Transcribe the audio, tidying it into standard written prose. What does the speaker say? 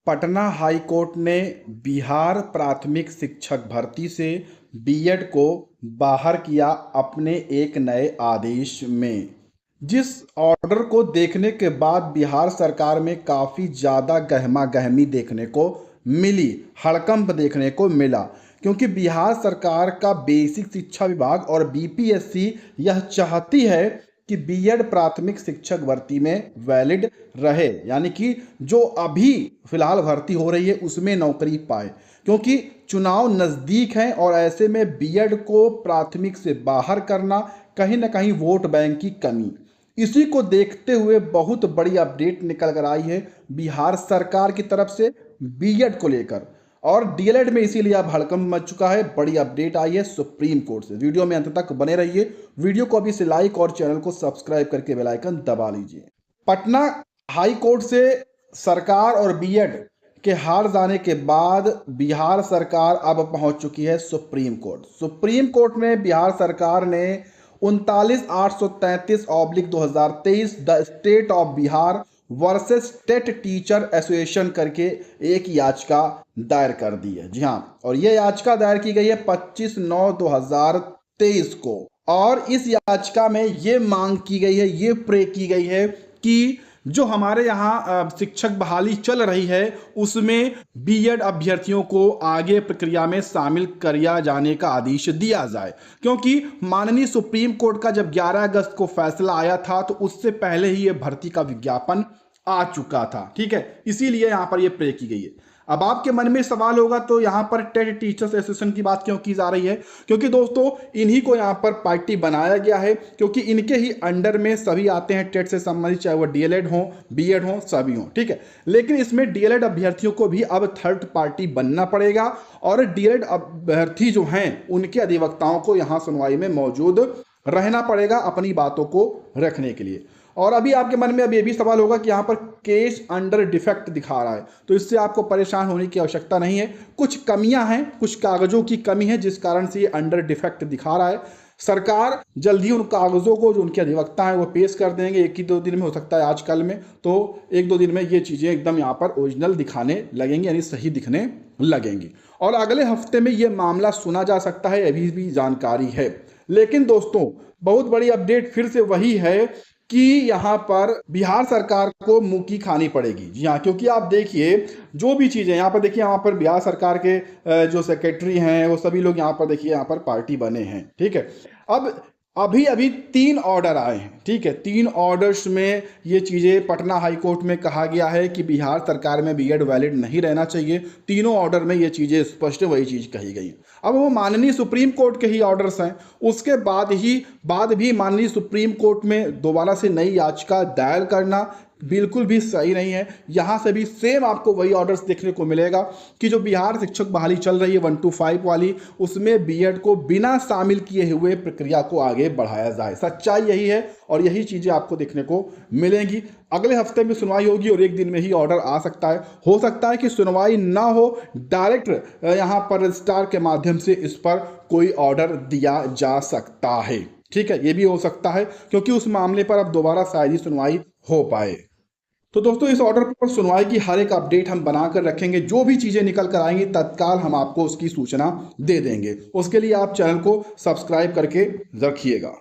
Patna high court ने बिहार प्राथमिक शिक्षक भर्ती से बीएड को बाहर किया अपने एक नए आदेश में। जिस ऑर्डर को देखने के बाद बिहार सरकार में काफ़ी ज़्यादा गहमा गहमी देखने को मिली, हड़कंप देखने को मिला, क्योंकि बिहार सरकार का बेसिक शिक्षा विभाग और बीपीएससी यह चाहती है कि बीएड प्राथमिक शिक्षक भर्ती में वैलिड रहे, यानी कि जो अभी फिलहाल भर्ती हो रही है उसमें नौकरी पाए, क्योंकि चुनाव नज़दीक हैं और ऐसे में बीएड को प्राथमिक से बाहर करना कहीं ना कहीं वोट बैंक की कमी। इसी को देखते हुए बहुत बड़ी अपडेट निकल कर आई है बिहार सरकार की तरफ से बीएड को लेकर, और डीएलएड में इसीलिए अब हड़कंप मच चुका है। बड़ी अपडेट आई है सुप्रीम कोर्ट से। वीडियो में अंत तक बने रहिए। वीडियो को अभी से लाइक और चैनल को सब्सक्राइब करके बेल आइकन दबा लीजिए। पटना हाई कोर्ट से सरकार और बीएड के हार जाने के बाद बिहार सरकार अब पहुंच चुकी है सुप्रीम कोर्ट। सुप्रीम कोर्ट में बिहार सरकार ने 39,833/2023 the state of Bihar versus state teacher association करके एक याचिका दायर कर दी है। जी हाँ, और ये याचिका दायर की गई है 25/9/2023 को, और इस याचिका में ये मांग की गई है, ये प्रे की गई है कि जो हमारे यहाँ शिक्षक बहाली चल रही है उसमें बीएड अभ्यर्थियों को आगे प्रक्रिया में शामिल किया जाने का आदेश दिया जाए, क्योंकि माननीय सुप्रीम कोर्ट का जब 11 अगस्त को फैसला आया था तो उससे पहले ही ये भर्ती का विज्ञापन आ चुका था। ठीक है, इसीलिए यहाँ पर ये प्रे की गई है। अब आपके मन में सवाल होगा तो यहाँ पर टेट टीचर्स एसोसिएशन की बात क्यों की जा रही है? क्योंकि दोस्तों इन्हीं को यहाँ पर पार्टी बनाया गया है, क्योंकि इनके ही अंडर में सभी आते हैं टेट से संबंधित, चाहे वो डीएलएड हो, बीएड हो, सभी हो। ठीक है, लेकिन इसमें डीएलएड अभ्यर्थियों को भी अब थर्ड पार्टी बनना पड़ेगा, और डीएलएड अभ्यर्थी जो हैं उनके अधिवक्ताओं को यहाँ सुनवाई में मौजूद रहना पड़ेगा अपनी बातों को रखने के लिए। और अभी आपके मन में अब ये भी सवाल होगा कि यहाँ पर केस अंडर डिफेक्ट दिखा रहा है, तो इससे आपको परेशान होने की आवश्यकता नहीं है। कुछ कमियां हैं, कुछ कागजों की कमी है जिस कारण से ये अंडर डिफेक्ट दिखा रहा है। सरकार जल्दी उन कागजों को जो उनके अधिवक्ता हैं वो पेश कर देंगे, 1 ही 2 दिन में, हो सकता है आजकल में, तो 1-2 दिन में ये चीज़ें एकदम यहाँ पर ओरिजिनल दिखाने लगेंगी, यानी सही दिखने लगेंगी, और अगले हफ्ते में ये मामला सुना जा सकता है, अभी भी जानकारी है। लेकिन दोस्तों बहुत बड़ी अपडेट फिर से वही है कि यहाँ पर बिहार सरकार को मुंह की खानी पड़ेगी। जी हाँ, क्योंकि आप देखिए जो भी चीज़ें यहाँ पर देखिए, यहाँ पर बिहार सरकार के जो सेक्रेटरी हैं वो सभी लोग यहाँ पर देखिए यहाँ पर पार्टी बने हैं। ठीक है, अब अभी 3 ऑर्डर आए हैं। ठीक है, 3 ऑर्डर्स में ये चीज़ें पटना हाई कोर्ट में कहा गया है कि बिहार सरकार में बीएड वैलिड नहीं रहना चाहिए। तीनों ऑर्डर में ये चीज़ें स्पष्ट वही चीज़ कही गई। अब वो माननीय सुप्रीम कोर्ट के ही ऑर्डर्स हैं, उसके बाद भी माननीय सुप्रीम कोर्ट में दोबारा से नई याचिका दायर करना बिल्कुल भी सही नहीं है। यहाँ से भी सेम आपको वही ऑर्डर्स देखने को मिलेगा कि जो बिहार शिक्षक बहाली चल रही है 125 वाली, उसमें बीएड को बिना शामिल किए हुए प्रक्रिया को आगे बढ़ाया जाए। सच्चाई यही है और यही चीज़ें आपको देखने को मिलेंगी। अगले हफ्ते में सुनवाई होगी और 1 दिन में ही ऑर्डर आ सकता है। हो सकता है कि सुनवाई ना हो, डायरेक्ट यहाँ पर रजिस्ट्रार के माध्यम से इस पर कोई ऑर्डर दिया जा सकता है। ठीक है, ये भी हो सकता है, क्योंकि उस मामले पर अब दोबारा शायद ही सुनवाई हो पाए। तो दोस्तों इस ऑर्डर पर सुनवाई की हर एक अपडेट हम बनाकर रखेंगे। जो भी चीज़ें निकल कर आएंगी तत्काल हम आपको उसकी सूचना दे देंगे। उसके लिए आप चैनल को सब्सक्राइब करके रखिएगा।